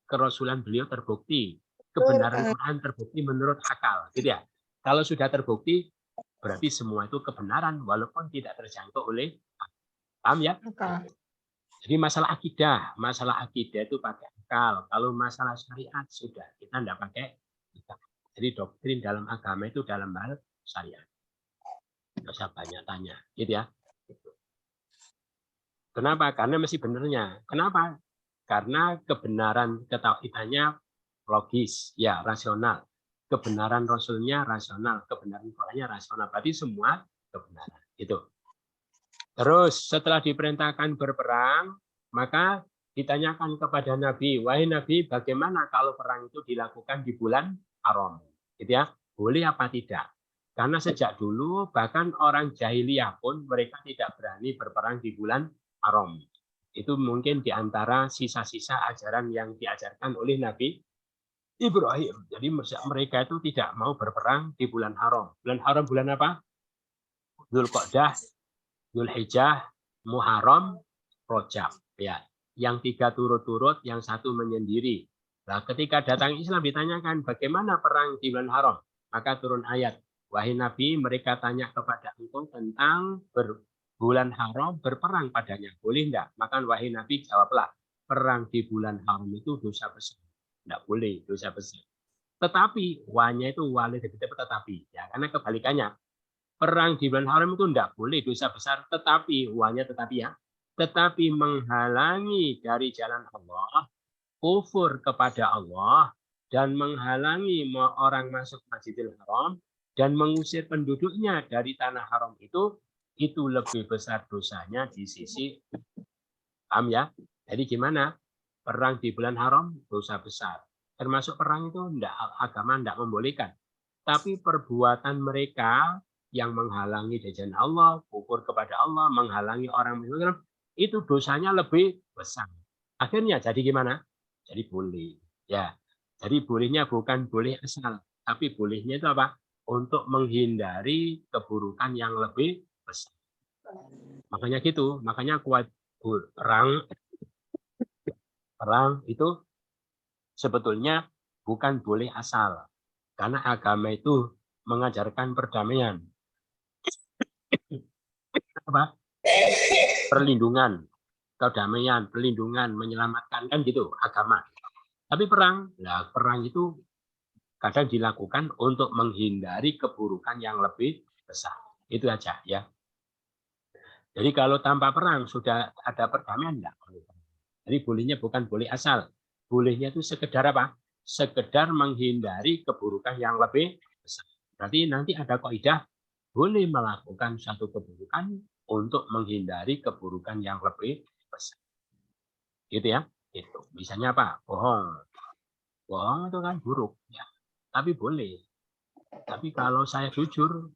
kerasulan beliau terbukti. Kebenaran Quran terbukti menurut akal. Gitu ya. Kalau sudah terbukti, berarti semua itu kebenaran walaupun tidak terjangkau oleh akal. Paham ya? Jadi masalah akidah itu pakai akal. Kalau masalah syariat sudah kita tidak pakai akal. Jadi doktrin dalam agama itu dalam hal syariat. Tidak usah banyak tanya, gitu ya. Kenapa? Karena masih benernya. Kenapa? Karena kebenaran ketauhidannya logis, ya rasional. Kebenaran Rasulnya rasional, kebenaran Qurannya rasional. Berarti semua kebenaran. Gitu. Terus setelah diperintahkan berperang, maka ditanyakan kepada Nabi, wahai Nabi, bagaimana kalau perang itu dilakukan di bulan haram? Gitu ya, boleh apa tidak? Karena sejak dulu bahkan orang jahiliyah pun mereka tidak berani berperang di bulan haram. Itu mungkin di antara sisa-sisa ajaran yang diajarkan oleh Nabi Ibrahim. Jadi mereka itu tidak mau berperang di bulan haram. Bulan haram bulan apa? Dzulqa'dah, Dzulhijjah, Muharram, Rajab. Ya, yang 3 turut-turut, yang 1 menyendiri. Nah, ketika datang Islam ditanyakan bagaimana perang di bulan haram, maka turun ayat, wahai Nabi, mereka tanya kepada engkau tentang bulan haram berperang padanya, boleh enggak? Maka wahai Nabi jawablah, perang di bulan haram itu dosa besar, enggak boleh, dosa besar. Tetapi wanya itu wali tetapi, ya karena kebalikannya. Perang di bulan haram itu tidak boleh dosa besar, tetapi uangnya tetapi ya, tetapi menghalangi dari jalan Allah, kufur kepada Allah, dan menghalangi orang masuk Masjidil Haram dan mengusir penduduknya dari tanah haram itu lebih besar dosanya di sisi. Paham ya? Jadi gimana? Perang di bulan haram dosa besar. Termasuk perang itu agama tidak membolehkan. Tapi perbuatan mereka yang menghalangi jalan Allah, kufur kepada Allah, menghalangi orang Muslim, itu dosanya lebih besar. Akhirnya jadi gimana? Jadi boleh. Ya. Jadi bolehnya bukan boleh asal, tapi bolehnya itu apa? Untuk menghindari keburukan yang lebih besar. Makanya gitu, makanya kuat perang itu sebetulnya bukan boleh asal. Karena agama itu mengajarkan perdamaian. Apa? Perlindungan, kedamaian, pelindungan, menyelamatkan, kan gitu agama. Tapi perang itu kadang dilakukan untuk menghindari keburukan yang lebih besar. Itu aja ya. Jadi kalau tanpa perang sudah ada perdamaian enggak? Jadi bolehnya bukan boleh asal. Bolehnya itu sekedar apa? Sekedar menghindari keburukan yang lebih besar. Berarti nanti ada kaidah boleh melakukan satu keburukan untuk menghindari keburukan yang lebih besar. Gitu ya. Itu. Misalnya apa? Bohong. Bohong itu kan buruk. Ya. Tapi boleh. Tapi kalau saya jujur,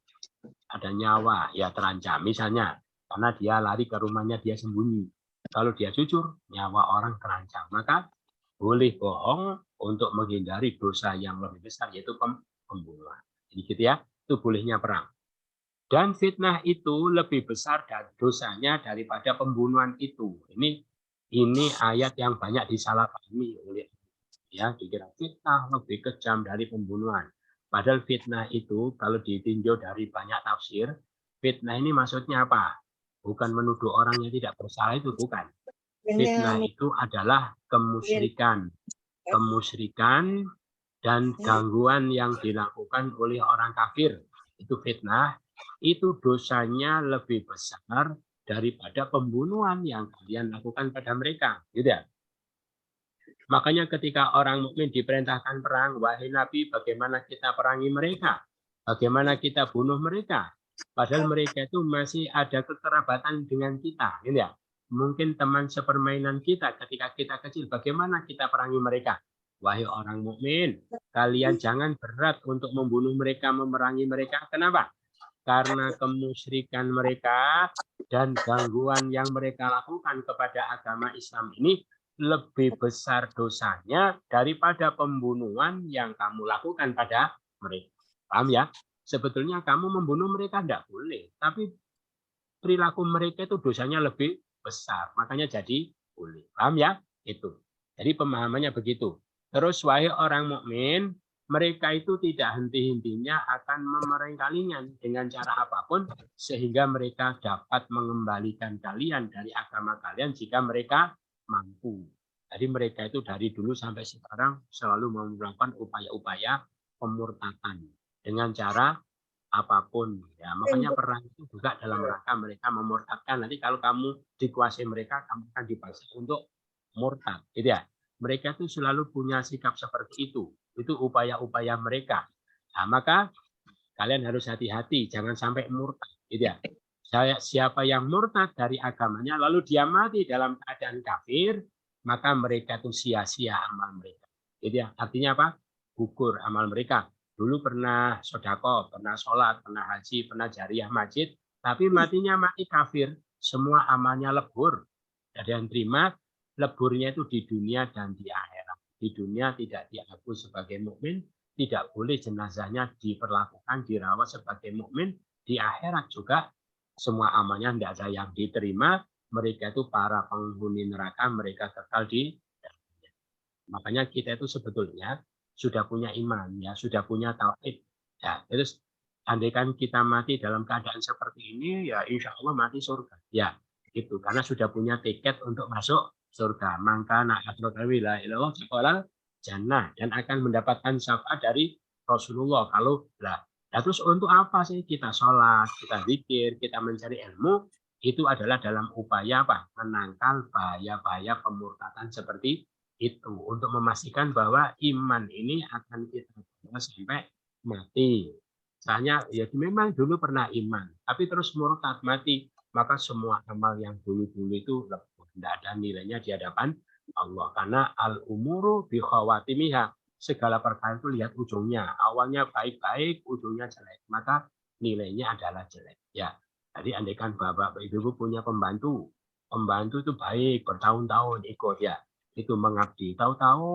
ada nyawa, ya terancam. Misalnya, karena dia lari ke rumahnya, dia sembunyi. Kalau dia jujur, nyawa orang terancam. Maka boleh bohong untuk menghindari dosa yang lebih besar, yaitu pembunuhan. Jadi gitu ya. Itu bolehnya perang. Dan fitnah itu lebih besar dosanya daripada pembunuhan itu. Ini ayat yang banyak disalahpahami oleh ya, dikira fitnah lebih kejam dari pembunuhan. Padahal fitnah itu kalau ditinjau dari banyak tafsir, fitnah ini maksudnya apa? Bukan menuduh orang yang tidak bersalah, itu bukan. Fitnah itu adalah kemusyrikan. Kemusyrikan dan gangguan yang dilakukan oleh orang kafir. Itu fitnah. Itu dosanya lebih besar daripada pembunuhan yang kalian lakukan pada mereka. Gitu ya? Makanya ketika orang mukmin diperintahkan perang, wahai Nabi, bagaimana kita perangi mereka? Bagaimana kita bunuh mereka? Padahal mereka itu masih ada kekerabatan dengan kita. Gitu ya? Mungkin teman sepermainan kita ketika kita kecil, bagaimana kita perangi mereka? Wahai orang mukmin, kalian jangan berat untuk membunuh mereka, memerangi mereka. Kenapa? Karena kemusyrikan mereka dan gangguan yang mereka lakukan kepada agama Islam ini lebih besar dosanya daripada pembunuhan yang kamu lakukan pada mereka. Paham ya? Sebetulnya kamu membunuh mereka tidak boleh, tapi perilaku mereka itu dosanya lebih besar. Makanya jadi boleh. Paham ya? Itu. Jadi pemahamannya begitu. Terus wahai orang mukmin, mereka itu tidak henti-hentinya akan memerangi kalian dengan cara apapun sehingga mereka dapat mengembalikan kalian dari agama kalian jika mereka mampu. Jadi mereka itu dari dulu sampai sekarang selalu melakukan upaya-upaya pemurtadan dengan cara apapun. Ya, makanya perang itu juga dalam rangka mereka memurtadkan. Nanti kalau kamu dikuasai mereka, kamu akan dipaksa untuk murtad. Gitu ya. Mereka itu selalu punya sikap seperti itu. Itu upaya-upaya mereka. Nah, maka kalian harus hati-hati, jangan sampai murtad. Gitu ya. Siapa yang murtad dari agamanya, lalu dia mati dalam keadaan kafir, maka mereka itu sia-sia amal mereka. Gitu ya. Artinya apa? Gugur amal mereka. Dulu pernah sodako, pernah sholat, pernah haji, pernah jariah masjid, tapi matinya mati kafir. Semua amalnya lebur. Ada yang terima, leburnya itu di dunia dan di akhirat. Di dunia tidak diakui sebagai mukmin, tidak boleh jenazahnya diperlakukan, dirawat sebagai mukmin. Di akhirat juga semua amalnya tidak ada yang diterima. Mereka itu para penghuni neraka, mereka kekal di dalamnya. Makanya kita itu sebetulnya sudah punya iman, ya, sudah punya tauhid. Ya, terus andaikan kita mati dalam keadaan seperti ini, ya insya Allah mati surga. Ya, itu karena sudah punya tiket untuk masuk surga. Maka nak la ilallah sekolah jannah dan akan mendapatkan syafaat dari Rasulullah. Kalau lah, terus untuk apa sih kita sholat, kita zikir, kita mencari ilmu? Itu adalah dalam upaya apa? Menangkal bahaya-bahaya pemurtatan seperti itu untuk memastikan bahwa iman ini akan kita jaga sampai mati. Misalnya ya memang dulu pernah iman, tapi terus murtad mati, maka semua amal yang dulu-dulu itu tidak ada nilainya di hadapan Allah. Karena al-umuru bi khawatimiha. Segala perkara itu lihat ujungnya. Awalnya baik-baik, ujungnya jelek. Maka nilainya adalah jelek. Ya, jadi andaikan bapak ibu punya pembantu. Pembantu itu baik, bertahun-tahun ikut ya. Itu mengabdi. Tahu-tahu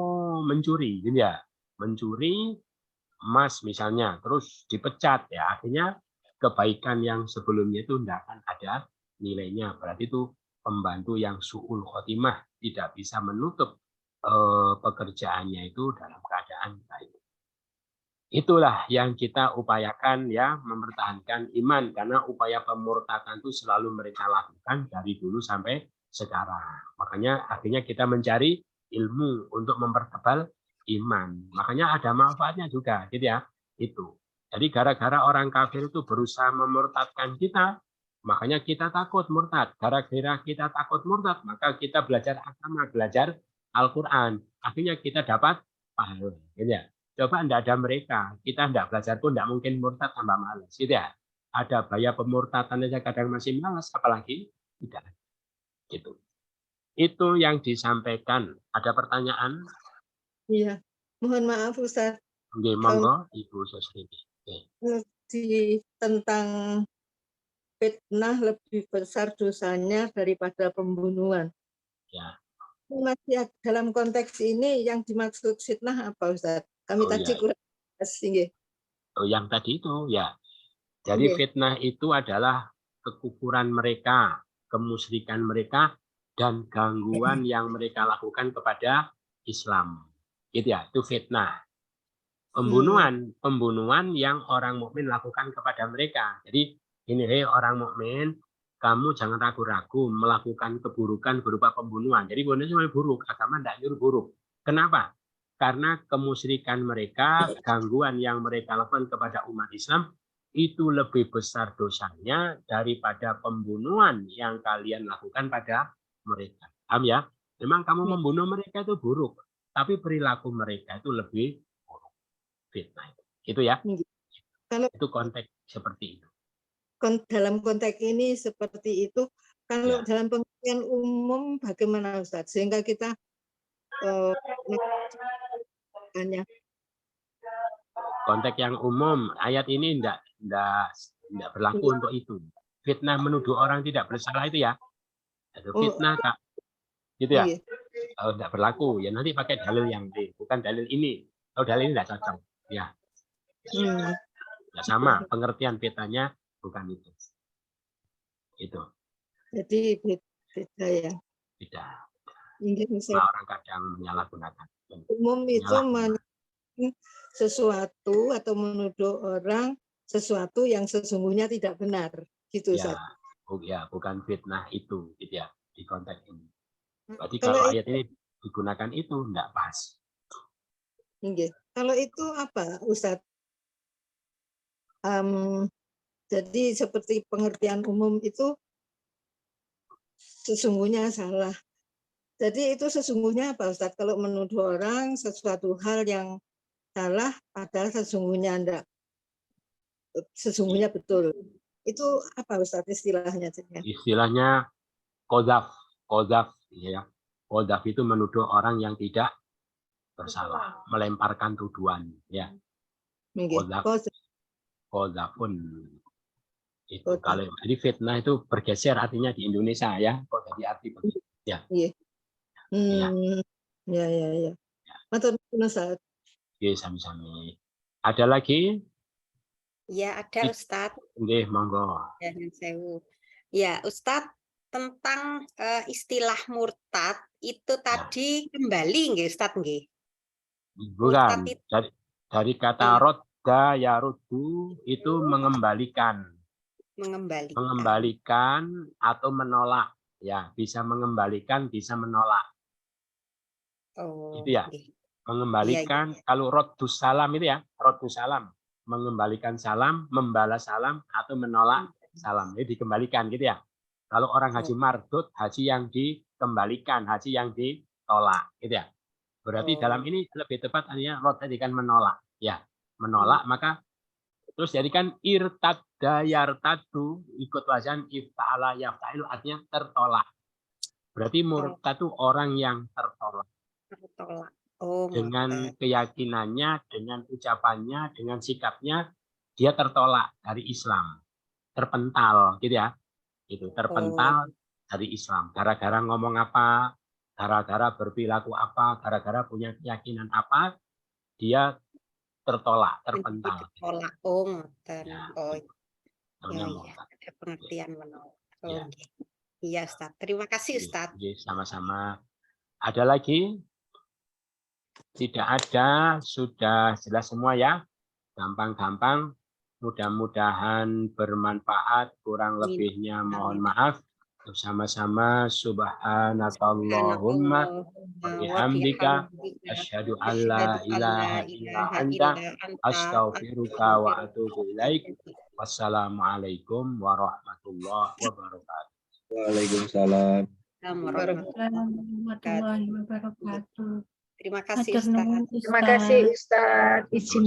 mencuri. Gitu ya. Mencuri emas misalnya. Terus dipecat. Ya, akhirnya kebaikan yang sebelumnya itu tidak akan ada nilainya. Berarti itu pembantu yang su'ul khotimah. Tidak bisa menutup pekerjaannya itu dalam keadaan baik. Itulah yang kita upayakan ya, mempertahankan iman karena upaya pemurtadan itu selalu mereka lakukan dari dulu sampai sekarang. Makanya akhirnya kita mencari ilmu untuk mempertebal iman. Makanya ada manfaatnya juga gitu ya. Itu. Jadi gara-gara orang kafir itu berusaha memurtadkan kita, makanya kita takut murtad. Gara-gara kita takut murtad, maka kita belajar agama, belajar Al-Quran. Akhirnya kita dapat pahala. Gitu ya. Coba tidak ada mereka, kita tidak belajar pun tidak mungkin murtad tambah malas. Gitu ya. Ada bahaya pemurtadan saja kadang masih malas, apalagi tidak. Gitu. Itu yang disampaikan. Ada pertanyaan? Iya, mohon maaf Ustaz. Oke, monggo Ibu Susriti. Tentang fitnah lebih besar dosanya daripada pembunuhan. Ya. Masih dalam konteks ini yang dimaksud fitnah apa Ustaz? Kami tadi kurang jelas. Yang tadi itu ya. Jadi fitnah itu adalah kekufuran mereka, kemusyrikan mereka, dan gangguan yang mereka lakukan kepada Islam. Gitu ya, itu fitnah. Pembunuhan yang orang mukmin lakukan kepada mereka. Jadi ini orang mukmin, kamu jangan ragu-ragu melakukan keburukan berupa pembunuhan. Jadi pembunuhan buruk, agama tidak nyuruh buruk. Kenapa? Karena kemusyrikan mereka, gangguan yang mereka lakukan kepada umat Islam, itu lebih besar dosanya daripada pembunuhan yang kalian lakukan pada mereka. Paham ya? Memang kamu membunuh mereka itu buruk, tapi perilaku mereka itu lebih buruk. Fitnah. Itu ya. Itu konteks seperti itu. Dalam konteks ini seperti itu, kalau dalam pengertian umum bagaimana Ustaz? Sehingga kita konteks yang umum, ayat ini tidak berlaku untuk itu. Fitnah menuduh orang tidak bersalah itu ya. Itu fitnah, Kak. Gitu ya. Kalau tidak berlaku, ya nanti pakai dalil yang lain, bukan dalil ini. Kalau dalil ini tidak cocok. Ya. Ya sama, pengertian fitnahnya bukan itu. Itu. Jadi beda ya. Beda. Nah, orang kadang menyalahgunakan. Umum itu sesuatu atau menuduh orang sesuatu yang sesungguhnya tidak benar, gitu ya, ya, bukan fitnah itu, gitu ya, di konteks ini. Berarti kalau ayat ini digunakan itu enggak pas. Kalau itu apa, Ustadz? Jadi seperti pengertian umum itu sesungguhnya salah. Jadi itu sesungguhnya apa Ustadz? Kalau menuduh orang sesuatu hal yang salah padahal sesungguhnya betul. Itu apa Ustadz istilahnya? Istilahnya qadzaf, ya. Qadzaf itu menuduh orang yang tidak bersalah, melemparkan tuduhan, ya. Qadzafun. Itu kalau jadi fitnah itu bergeser artinya di Indonesia ya, kok jadi arti begitu. Ya. Iya. Ya. Matur nuwun Ustadz. Oke, sami-sami. Ada lagi? Ya, ada Ustadz. Nggih, monggo. Ya, sewu. Ya, Ustadz, tentang istilah murtad itu tadi kembali nggih Ustadz nggih? Bukan. Dari kata rodda yaruddu itu mengembalikan. Mengembalikan atau menolak. Ya, bisa mengembalikan, bisa menolak. Oh. Itu ya. Mengembalikan, kalau roddus salam itu ya, roddus salam. Mengembalikan salam, membalas salam, atau menolak salam. Ini dikembalikan gitu ya. Kalau orang haji mardud, haji yang dikembalikan, haji yang ditolak, gitu ya. Berarti dalam ini lebih tepat artinya rod tadi kan menolak, ya. Menolak maka terus jadikan irtadda yartaddu ikut wazan ifta'ala yafta'il artinya tertolak. Berarti murtad itu orang yang tertolak. Dengan keyakinannya, dengan ucapannya, dengan sikapnya dia tertolak dari Islam. Terpental, gitu ya. Itu terpental dari Islam. Gara-gara ngomong apa, gara-gara berperilaku apa, gara-gara punya keyakinan apa, dia tertolak, terpental. Tertolak. Ada pengertian menolak. Iya, Ustaz. Terima kasih, Ustaz. Sama-sama. Ada lagi? Tidak ada, sudah jelas semua ya. Gampang-gampang. Mudah-mudahan bermanfaat, kurang lebihnya mohon maaf. Bersama-sama subhanakallahumma wa bihamdika asyhadu an la ilaha illa anta astaghfiruka wa atubu ilaik. Wassalamualaikum warahmatullahi wabarakatuh. Waalaikumsalam. Warahmatullahi wabarakatuh. Terima kasih Ustaz. Terima kasih Ustaz. Izin